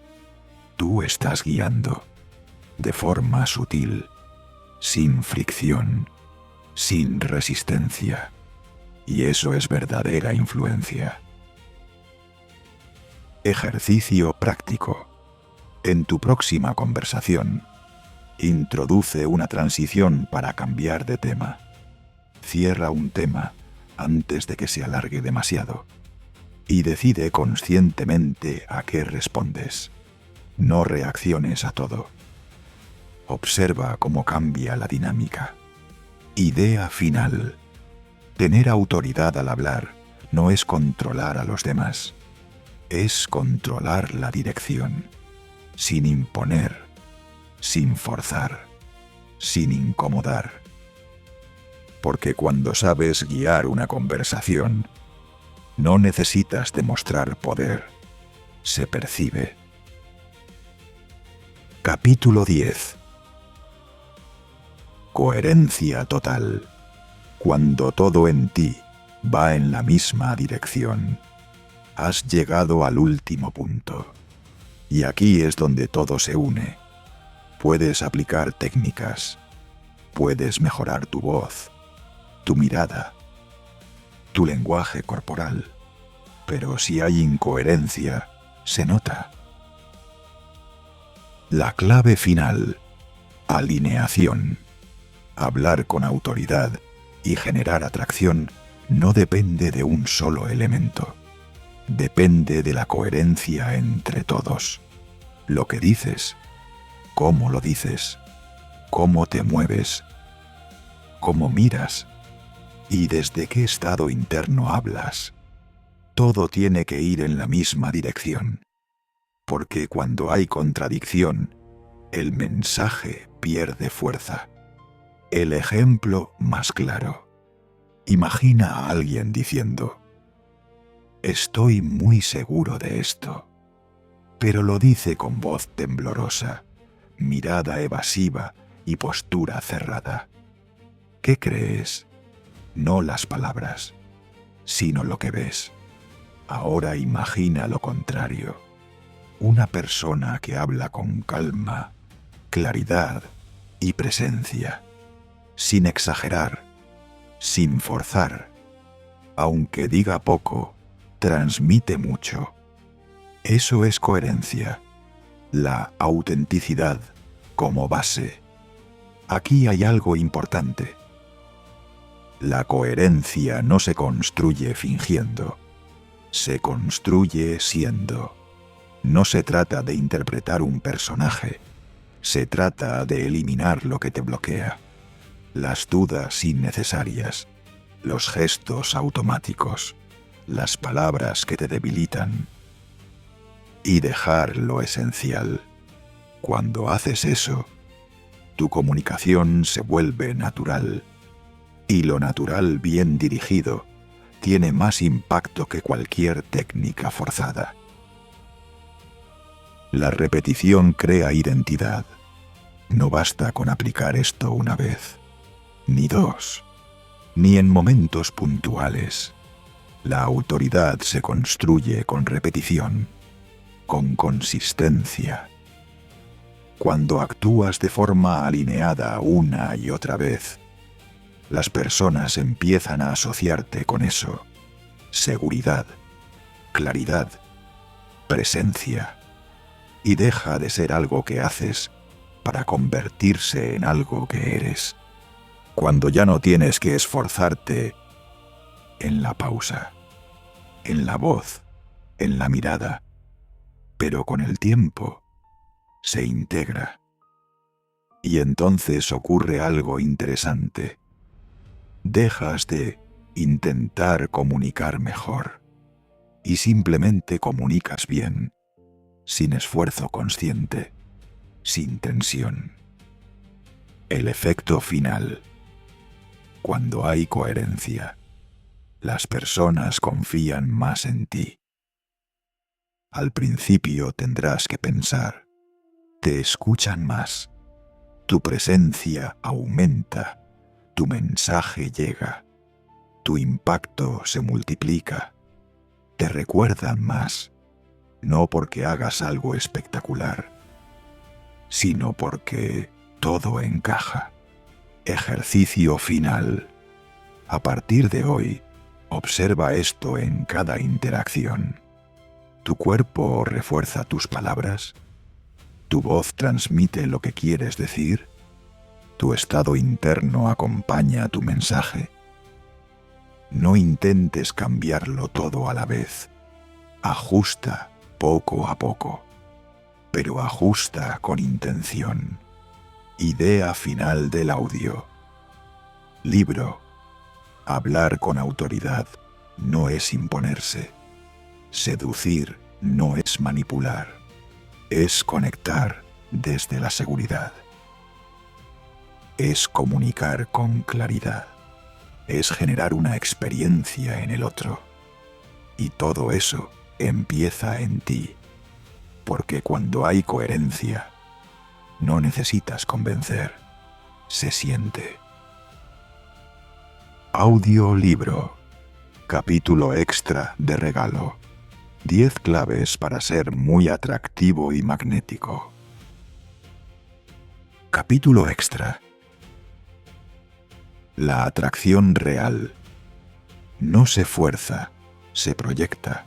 Speaker 1: tú estás guiando, de forma sutil, sin fricción, sin resistencia. Y eso es verdadera influencia. Ejercicio práctico. En tu próxima conversación, introduce una transición para cambiar de tema. Cierra un tema antes de que se alargue demasiado. Y decide conscientemente a qué respondes. No reacciones a todo. Observa cómo cambia la dinámica. Idea final. Tener autoridad al hablar no es controlar a los demás. Es controlar la dirección, sin imponer, sin forzar, sin incomodar. Porque cuando sabes guiar una conversación, no necesitas demostrar poder, se percibe. Capítulo 10. Coherencia total. Cuando todo en ti va en la misma dirección, has llegado al último punto. Y aquí es donde todo se une. Puedes aplicar técnicas. Puedes mejorar tu voz, tu mirada, tu lenguaje corporal. Pero si hay incoherencia, se nota. La clave final: alineación. Hablar con autoridad y generar atracción no depende de un solo elemento. Depende de la coherencia entre todos. Lo que dices, cómo lo dices, cómo te mueves, cómo miras y desde qué estado interno hablas. Todo tiene que ir en la misma dirección. Porque cuando hay contradicción, el mensaje pierde fuerza. El ejemplo más claro. Imagina a alguien diciendo: estoy muy seguro de esto, pero lo dice con voz temblorosa, mirada evasiva y postura cerrada. ¿Qué crees? No las palabras, sino lo que ves. Ahora imagina lo contrario. Una persona que habla con calma, claridad y presencia, sin exagerar, sin forzar. Aunque diga poco, transmite mucho. Eso es coherencia, la autenticidad como base. Aquí hay algo importante. La coherencia no se construye fingiendo, se construye siendo. No se trata de interpretar un personaje, se trata de eliminar lo que te bloquea. Las dudas innecesarias, los gestos automáticos, las palabras que te debilitan. Y dejar lo esencial. Cuando haces eso, tu comunicación se vuelve natural. Y lo natural bien dirigido tiene más impacto que cualquier técnica forzada. La repetición crea identidad. No basta con aplicar esto una vez, ni dos, ni en momentos puntuales. La autoridad se construye con repetición, con consistencia. Cuando actúas de forma alineada una y otra vez, las personas empiezan a asociarte con eso. Seguridad, claridad, presencia. Y deja de ser algo que haces para convertirse en algo que eres. Cuando ya no tienes que esforzarte en la pausa, en la voz, en la mirada, pero con el tiempo se integra. Y entonces ocurre algo interesante. Dejas de intentar comunicar mejor y simplemente comunicas bien, sin esfuerzo consciente, sin tensión. El efecto final. Cuando hay coherencia, las personas confían más en ti. Al principio tendrás que pensar, te escuchan más, tu presencia aumenta, tu mensaje llega, tu impacto se multiplica, te recuerdan más, no porque hagas algo espectacular, sino porque todo encaja. Ejercicio final. A partir de hoy, observa esto en cada interacción. ¿Tu cuerpo refuerza tus palabras? ¿Tu voz transmite lo que quieres decir? ¿Tu estado interno acompaña tu mensaje? No intentes cambiarlo todo a la vez. Ajusta poco a poco, pero ajusta con intención. Idea final del audio. Libro. Hablar con autoridad no es imponerse. Seducir no es manipular. Es conectar desde la seguridad. Es comunicar con claridad. Es generar una experiencia en el otro. Y todo eso empieza en ti. Porque cuando hay coherencia, no necesitas convencer, se siente. Audiolibro. Capítulo extra de regalo. 10 claves para ser muy atractivo y magnético. Capítulo extra. La atracción real. No se fuerza, se proyecta.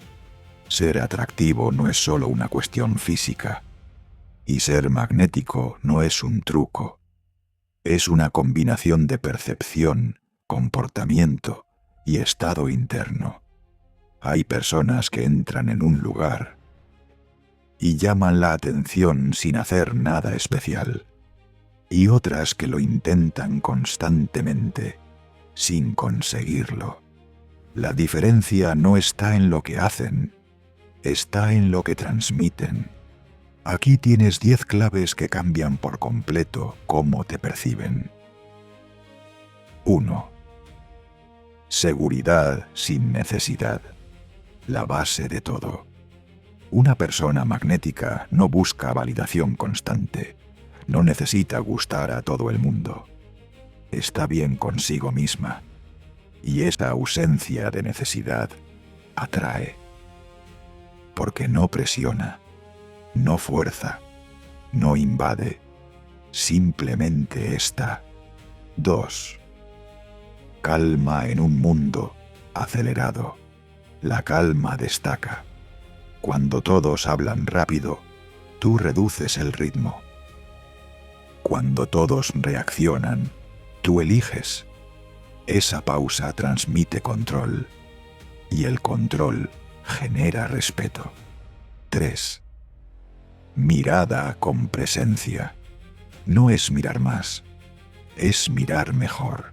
Speaker 1: Ser atractivo no es solo una cuestión física. Y ser magnético no es un truco. Es una combinación de percepción, comportamiento y estado interno. Hay personas que entran en un lugar y llaman la atención sin hacer nada especial, y otras que lo intentan constantemente, sin conseguirlo. La diferencia no está en lo que hacen, está en lo que transmiten. Aquí tienes 10 claves que cambian por completo cómo te perciben. 1. Seguridad sin necesidad. La base de todo. Una persona magnética no busca validación constante. No necesita gustar a todo el mundo. Está bien consigo misma. Y esa ausencia de necesidad atrae. Porque no presiona, no fuerza, no invade. Simplemente está. 2. Calma en un mundo acelerado. La calma destaca. Cuando todos hablan rápido, tú reduces el ritmo. Cuando todos reaccionan, tú eliges. Esa pausa transmite control. Y el control genera respeto. 3. Mirada con presencia. No es mirar más, es mirar mejor.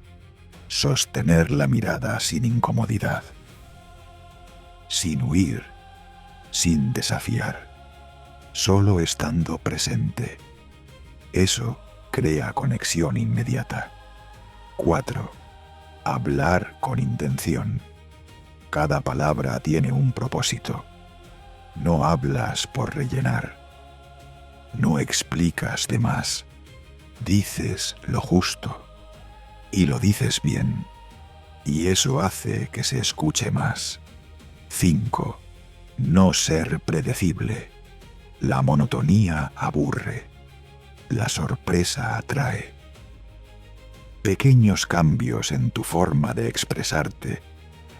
Speaker 1: Sostener la mirada sin incomodidad. Sin huir, sin desafiar. Solo estando presente. Eso crea conexión inmediata. 4. Hablar con intención. Cada palabra tiene un propósito. No hablas por rellenar. No explicas de más. Dices lo justo. Y lo dices bien. Y eso hace que se escuche más. 5. No ser predecible. La monotonía aburre. La sorpresa atrae. Pequeños cambios en tu forma de expresarte,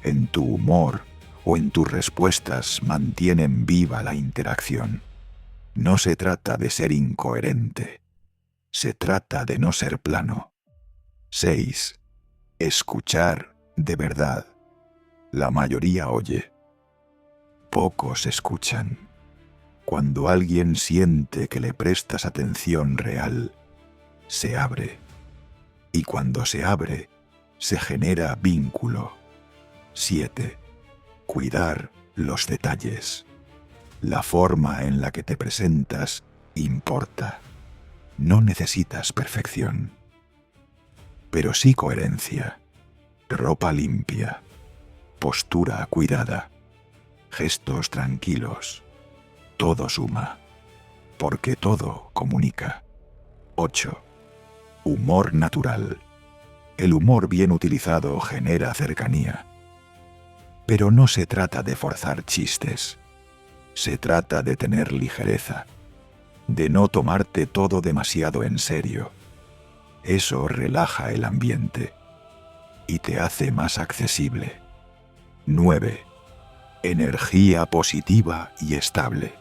Speaker 1: en tu humor o en tus respuestas mantienen viva la interacción. No se trata de ser incoherente. Se trata de no ser plano. 6. Escuchar de verdad. La mayoría oye. Pocos escuchan. Cuando alguien siente que le prestas atención real, se abre. Y cuando se abre, se genera vínculo. 7. Cuidar los detalles. La forma en la que te presentas importa. No necesitas perfección. Pero sí coherencia, ropa limpia, postura cuidada, gestos tranquilos. Todo suma, porque todo comunica. 8. Humor natural. El humor bien utilizado genera cercanía. Pero no se trata de forzar chistes. Se trata de tener ligereza, de no tomarte todo demasiado en serio. Eso relaja el ambiente y te hace más accesible. 9. Energía positiva y estable.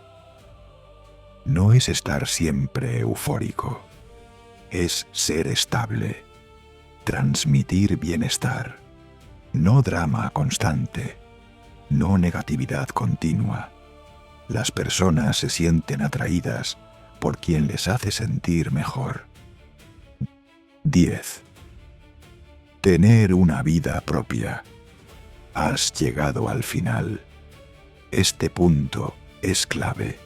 Speaker 1: No es estar siempre eufórico, es ser estable, transmitir bienestar, no drama constante, no negatividad continua. Las personas se sienten atraídas por quien les hace sentir mejor. 10. Tener una vida propia. Has llegado al final. Este punto es clave.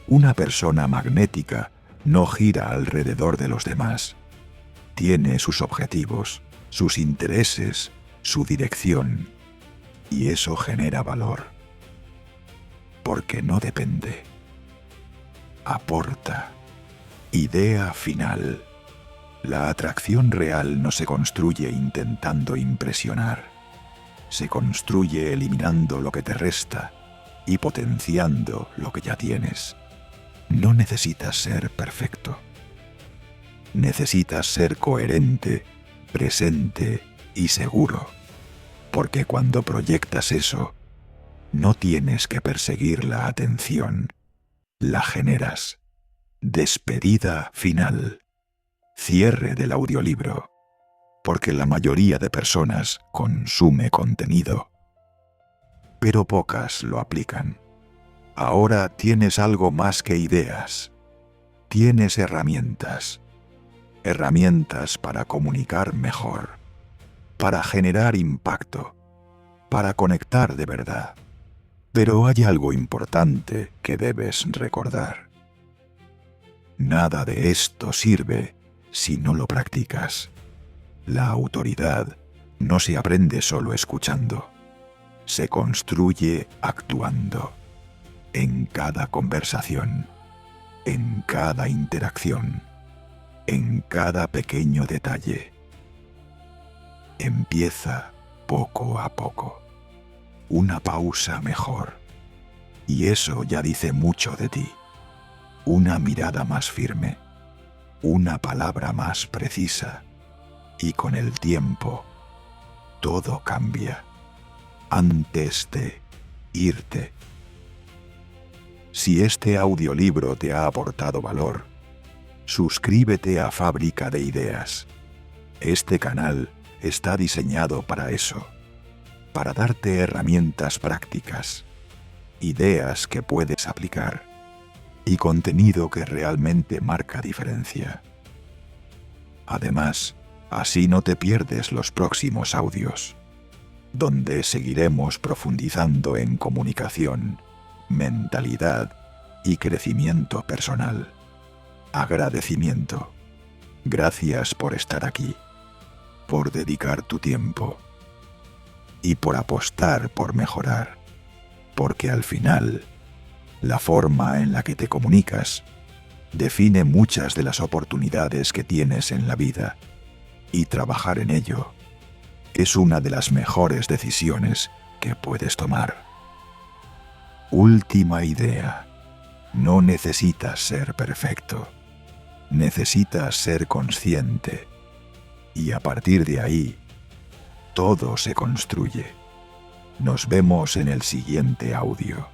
Speaker 1: Una persona magnética no gira alrededor de los demás. Tiene sus objetivos, sus intereses, su dirección. Y eso genera valor. Porque no depende. aporta. Idea final. La atracción real no se construye intentando impresionar. Se construye eliminando lo que te resta y potenciando lo que ya tienes. No necesitas ser perfecto. Necesitas ser coherente, presente y seguro. Porque cuando proyectas eso, no tienes que perseguir la atención. La generas. Despedida final. Cierre del audiolibro. Porque la mayoría de personas consume contenido, pero pocas lo aplican. Ahora tienes algo más que ideas. Tienes herramientas. Herramientas para comunicar mejor, para generar impacto, para conectar de verdad. Pero hay algo importante que debes recordar. Nada de esto sirve si no lo practicas. La autoridad no se aprende solo escuchando. Se construye actuando. En cada conversación, en cada interacción, en cada pequeño detalle. Empieza poco a poco. Una pausa mejor. Y eso ya dice mucho de ti. Una mirada más firme. Una palabra más precisa. Y con el tiempo, todo cambia. Antes de irte. Si este audiolibro te ha aportado valor, suscríbete a Fábrica de Ideas. Este canal está diseñado para eso, para darte herramientas prácticas, ideas que puedes aplicar y contenido que realmente marca diferencia. Además, así no te pierdes los próximos audios, donde seguiremos profundizando en comunicación, mentalidad y crecimiento personal. Agradecimiento. Gracias por estar aquí, por dedicar tu tiempo y por apostar por mejorar, porque al final, la forma en la que te comunicas define muchas de las oportunidades que tienes en la vida, y trabajar en ello es una de las mejores decisiones que puedes tomar. Última idea. No necesitas ser perfecto. Necesitas ser consciente. Y a partir de ahí, todo se construye. Nos vemos en el siguiente audio.